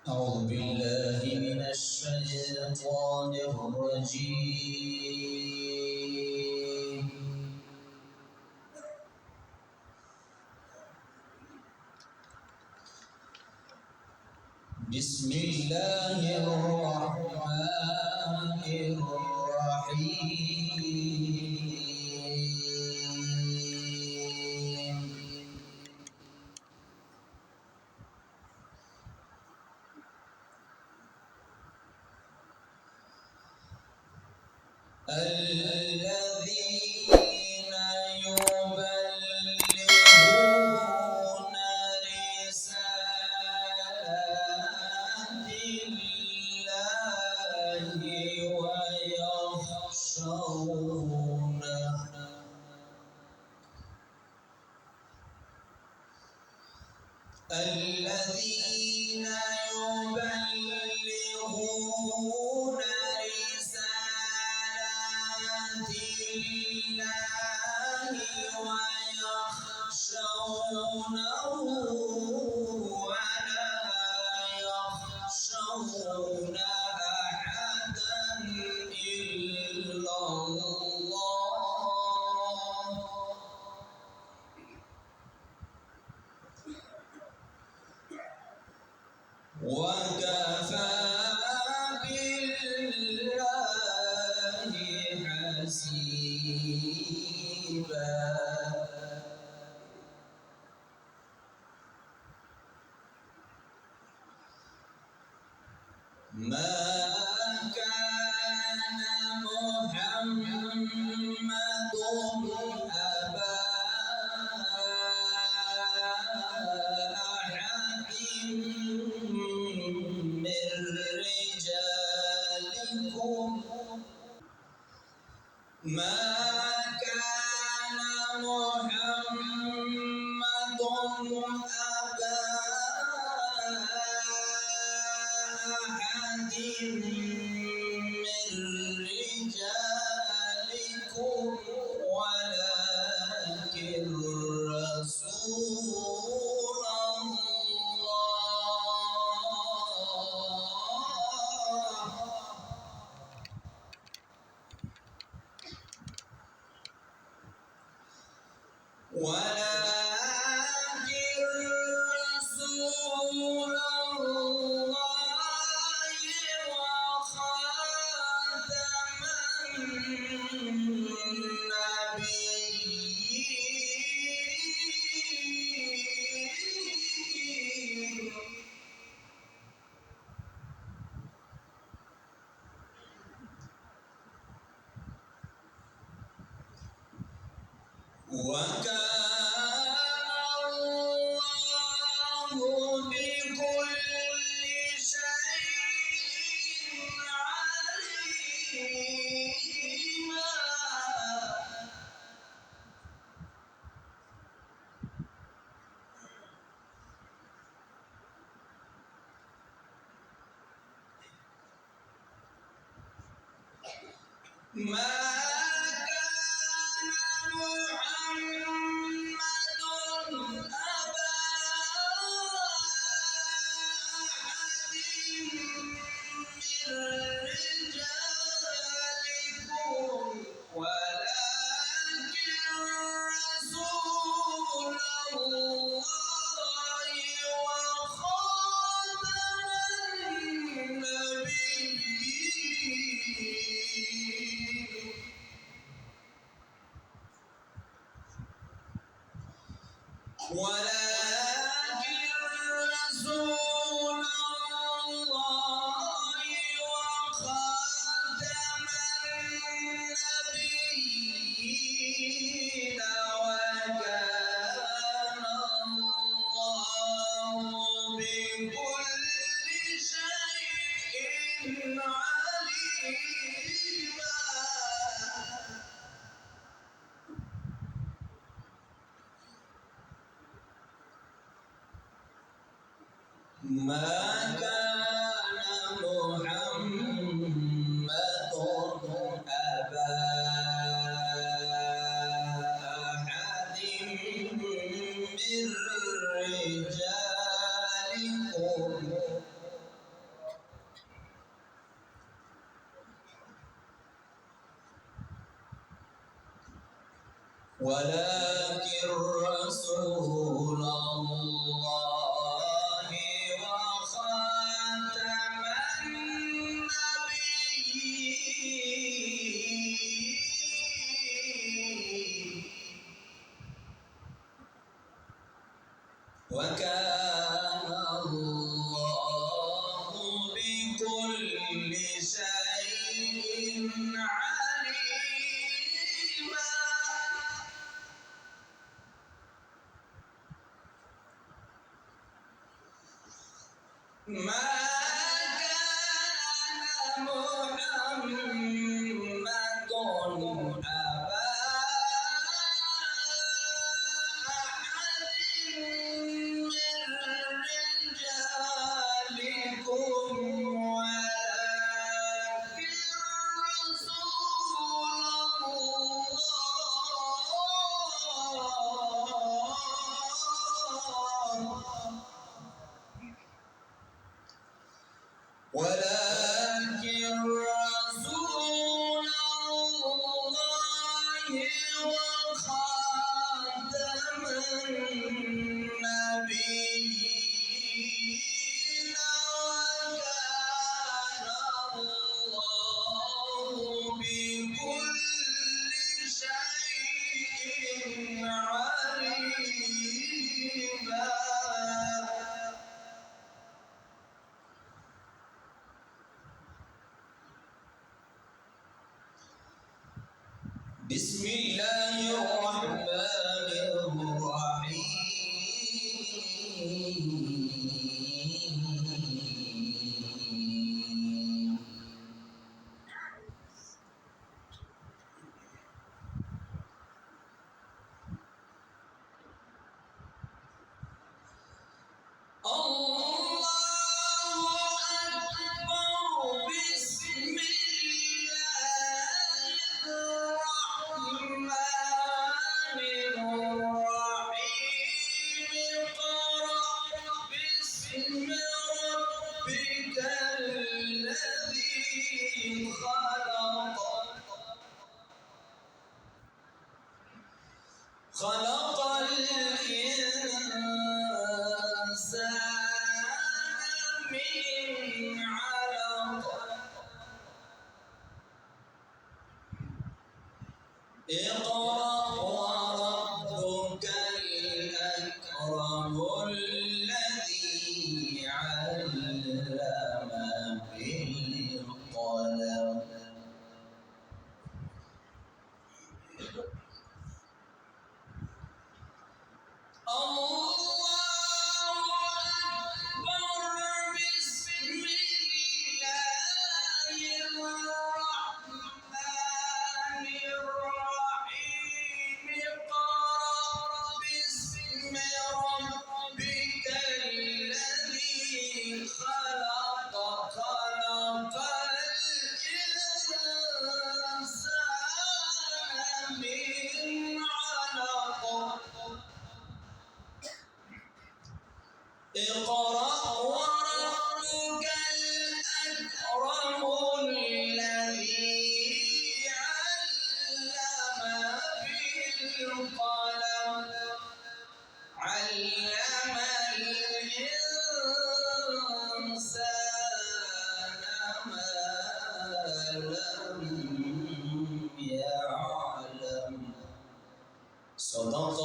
أعوذ بالله من الشيطان الرجيم. بسم الله الرحمن الرحيم. الذين يبلغون رسالات الله ويخشونه. الذين يبلغون رسالات الله ويخشونه ولا يخشون أحدا إلا الله وكفى بالله حسيبا. ما كان محمد أبا أحد من رجالكم ما كان محمد أبا أحد من رجالكم ولكن رسول الله وخاتم النبيين. وكان الله بكل شيء عليما. ما كان محمد أبا أحد من رجالكم ولكن رسول الله وخاتم النبيين. ولكن رسول الله وخاتم النبيين وكان الله بكل شيء عليما. ما كان محمد أبا أحد من رجالكم ولكن رسول الله وخاتم النبيين وكان الله بكل شيء عليما. ما كان محمد أبا أحد من رجالكم ولكن رسول الله وخاتم النبيين وكان الله بكل شيء عليما. بسم الله الرحمن الرحيم. الله أكبر. بسم الله الرحمن الرحيم. اقرأ باسم ربك الذي خلق. خلق الإنسان من علق. اقرأ وربك الأكرم الذي علم بالقلم. الله أكبر. بسم الله الرحمن الرحيم. اقرأ باسم ربك الذي خلق. خلق الإنسان من علق. اقرأ وربك الأكرم الذي علم بالقلم. علم الإنسان ما لم يعلم. صدق